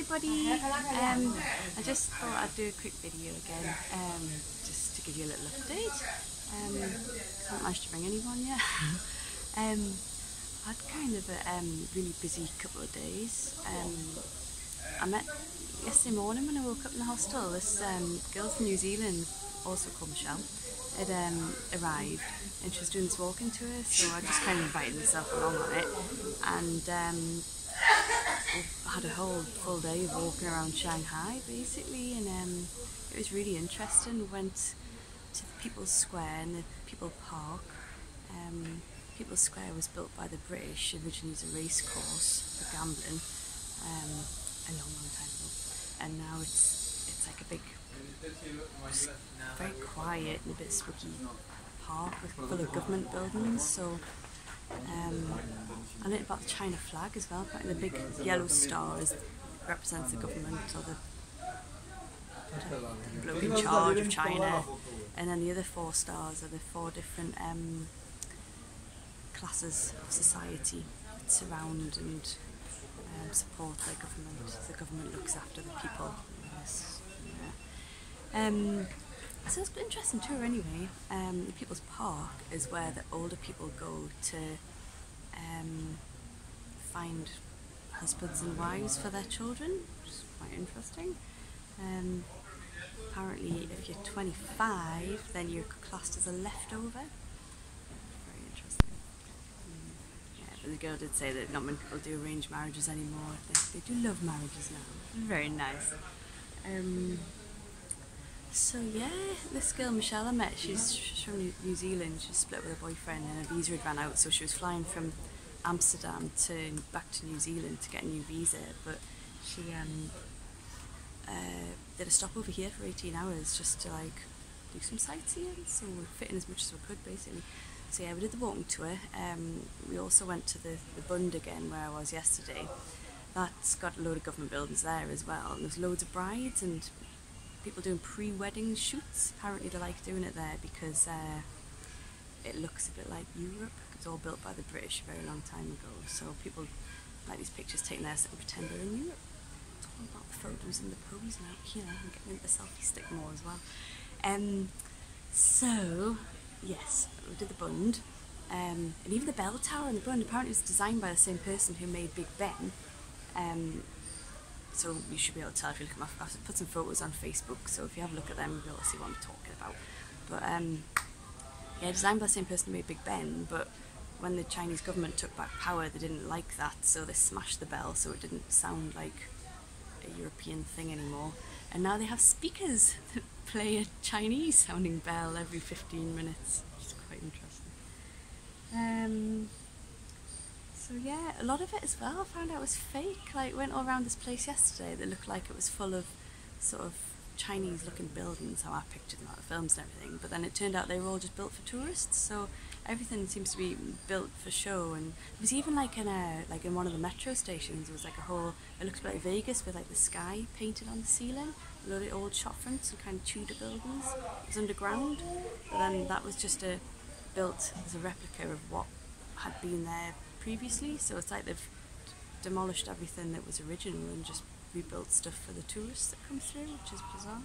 everybody. I just thought I'd do a quick video again, just to give you a little update. I haven't managed to bring anyone yet. I had kind of a really busy couple of days. I met yesterday morning when I woke up in the hostel. This girl from New Zealand, also called Michelle, had arrived, and she was doing this walking tour, so I just kind of invited myself along on it, and I had a whole full day of walking around Shanghai basically, and it was really interesting. We went to the People's Square and the People Park. People's Square was built by the British originally as a race course for gambling a long time ago, and now it's like a big, very quiet and a bit spooky park full of government buildings. So I learned about the China flag as well. Apparently the big yellow star represents the government, or the bloke in charge of China, and then the other 4 stars are the 4 different classes of society that surround and support their government. The government looks after the people. Yes. Yeah. So it's an interesting tour anyway. The People's Park is where the older people go to find husbands and wives for their children, which is quite interesting. Apparently if you're 25 then you're classed as a leftover. Very interesting. Yeah, but the girl did say that not many people do arranged marriages anymore. They do love marriages now. Very nice. So yeah, this girl Michelle I met, she's from New Zealand. She's split with her boyfriend and her visa had ran out, so she was flying from Amsterdam back to New Zealand to get a new visa, but she did a stop over here for 18 hours just to like do some sightseeing, so we're fitting as much as we could basically. So yeah, we did the walking tour. We also went to the Bund again where I was yesterday. That's got a load of government buildings there as well, and there's loads of brides and people doing pre-wedding shoots. Apparently they like doing it there because it looks a bit like Europe. It's all built by the British a very long time ago, so people like these pictures taken there so they pretend they're in Europe. It's all about the photos and the pose now, you know, I'm getting into the selfie stick more as well. So yes, we did the Bund, and even the bell tower in the Bund apparently was designed by the same person who made Big Ben. So you should be able to tell if you look at my, I've put some photos on Facebook, so if you have a look at them you'll be able to see what I'm talking about. But yeah, designed by the same person who made Big Ben, but when the Chinese government took back power they didn't like that, so they smashed the bell so it didn't sound like a European thing anymore. And now they have speakers that play a Chinese sounding bell every 15 minutes, which is quite interesting. So yeah, a lot of it as well I found out was fake. Like, went all around this place yesterday that looked like it was full of sort of Chinese looking buildings, how I pictured them out of films and everything, but then it turned out they were all just built for tourists, so everything seems to be built for show. And it was even like in one of the metro stations, it was like a whole, it looked like Vegas with like the sky painted on the ceiling, a lot of old shop fronts and kind of Tudor buildings. It was underground, but then that was just built as a replica of what had been there previously, so it's like they've demolished everything that was original and just rebuilt stuff for the tourists that come through, which is bizarre.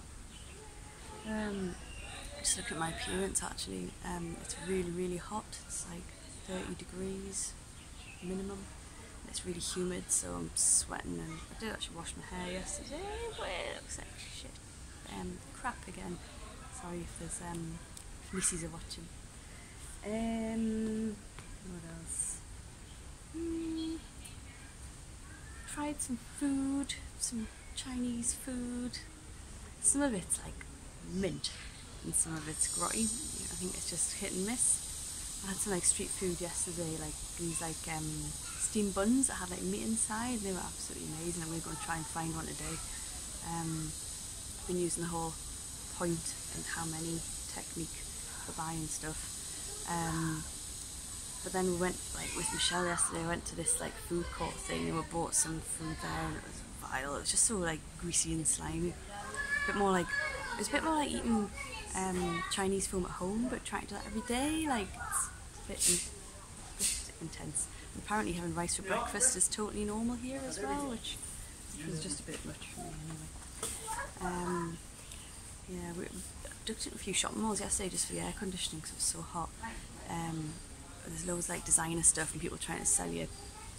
Just look at my appearance actually, it's really hot, it's like 30 degrees minimum, it's really humid, so I'm sweating, and I did actually wash my hair yesterday, but it looks like shit. Crap again, sorry if there's if Missy's are watching. What else? Tried some food, some Chinese food. Some of it's like mint and some of it's grotty. I think it's just hit and miss. I had some like street food yesterday, like these like steamed buns that had like meat inside. They were absolutely amazing. I'm going to go and try and find one today. I've been using the whole point and how many technique for buying stuff. But then we went, like with Michelle yesterday, we went to this like food court thing and we bought some food there, and it was vile. It was just so like greasy and slimy. It was a bit more like eating Chinese food at home, but trying to do that every day, like it's a bit intense. And apparently having rice for breakfast is totally normal here as well, which which was just a bit much for me anyway. Yeah, we ducked into a few shopping malls yesterday just for the air conditioning because it was so hot. There's loads like designer stuff and people trying to sell you.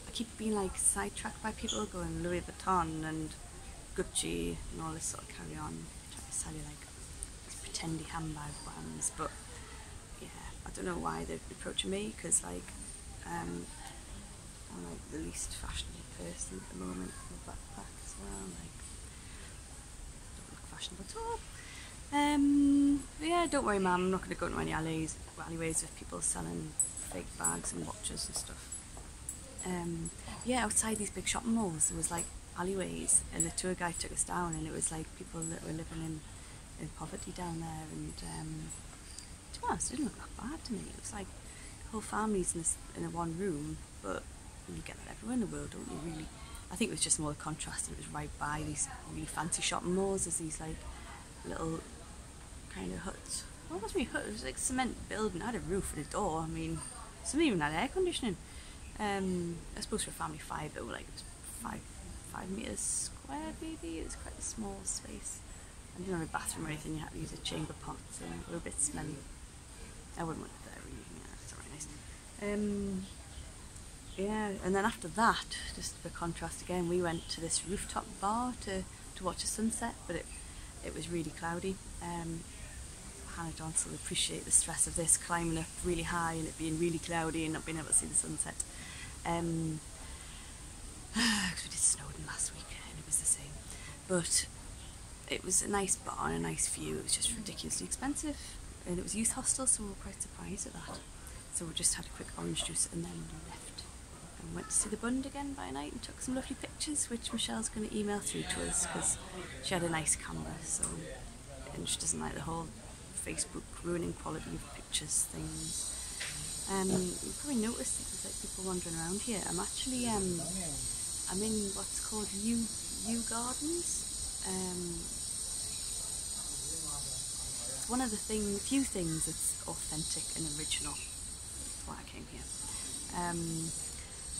I keep being like sidetracked by people going Louis Vuitton and Gucci and all this sort of carry on, trying to sell you like these pretendy handbag brands. But yeah, I don't know why they're approaching me because like I'm like the least fashionable person at the moment with a backpack as well. Like don't look fashionable at all. But yeah, don't worry, ma'am. I'm not going to go into any alleyways with people selling fake bags and watches and stuff. Yeah, outside these big shopping malls there was like alleyways, and the tour guide took us down, and it was like people that were living in poverty down there. And to be honest, it didn't look that bad to me. It was like whole families in a one room, but you get that everywhere in the world, don't you? Really, I think it was just more the contrast. It was right by these really fancy shopping malls. There's these like little kind of huts. Well, it wasn't really a hut, it was like a cement building. It had a roof and a door. I mean, some even had air conditioning. I suppose for a family of 5, it was like it was 5 meters square maybe. It was quite a small space. I didn't have a bathroom or anything. You had to use a chamber pot, so a little bit smelly. I wouldn't want it there really. Yeah, it's alright, nice. Yeah, and then after that, just for contrast again, we went to this rooftop bar to watch a sunset, but it was really cloudy. Hannah Johnson will appreciate the stress of this, climbing up really high and it being really cloudy and not being able to see the sunset. Because we did Snowdon last week and it was the same. But it was a nice bar and a nice view. It was just ridiculously expensive, and it was youth hostel, so we were quite surprised at that. So we just had a quick orange juice and then left. And went to see the Bund again by night and took some lovely pictures, which Michelle's going to email through to us because she had a nice camera, so, and she doesn't like the whole Facebook ruining quality of pictures things. You probably noticed that there's like people wandering around here. I'm actually I'm in what's called Yew Gardens. It's one of the few things that's authentic and original. That's why I came here.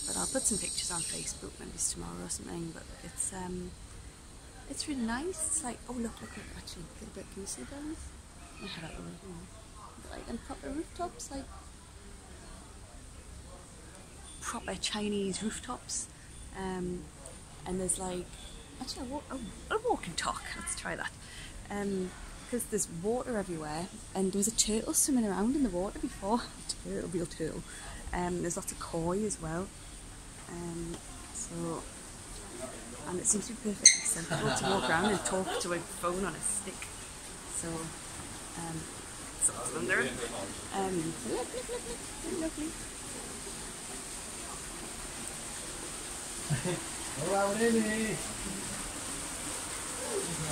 But I'll put some pictures on Facebook, maybe it's tomorrow or something. But it's really nice. It's like, oh look, actually, a little bit. Can you see those? I had that one. Like, and proper rooftops, like proper Chinese rooftops. And there's like, actually, I'll walk and talk. Let's try that. Because there's water everywhere, and there was a turtle swimming around in the water before. Real turtle. There's lots of koi as well. And it seems to be perfectly sensible to walk around and talk to a phone on a stick. So, something's under it. Lovely.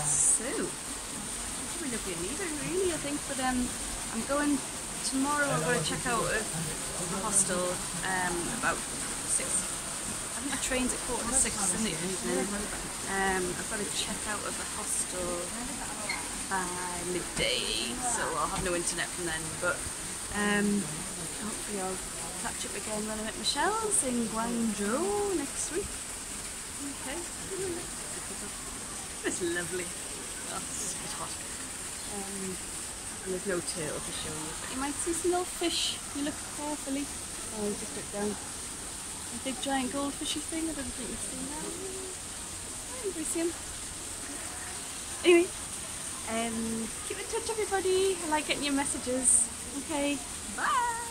So, probably not being either really, I think, but I'm going tomorrow. I'm going to check out a hostel about 6. I think my train's at 5:45 in the evening. I've got to check out of a hostel by midday, so I'll have no internet from then, but hopefully I'll catch up again when I'm at Michelle's in Guangzhou next week. Okay. It's lovely. Oh, it's a bit hot. And there's no turtle to show you, but you might see some little fish. You look carefully. Oh, just look down. A big giant goldfishy thing. I don't think you've seen that. Oh, you see him. Anyway, keep in touch, everybody. I like getting your messages. Okay, bye.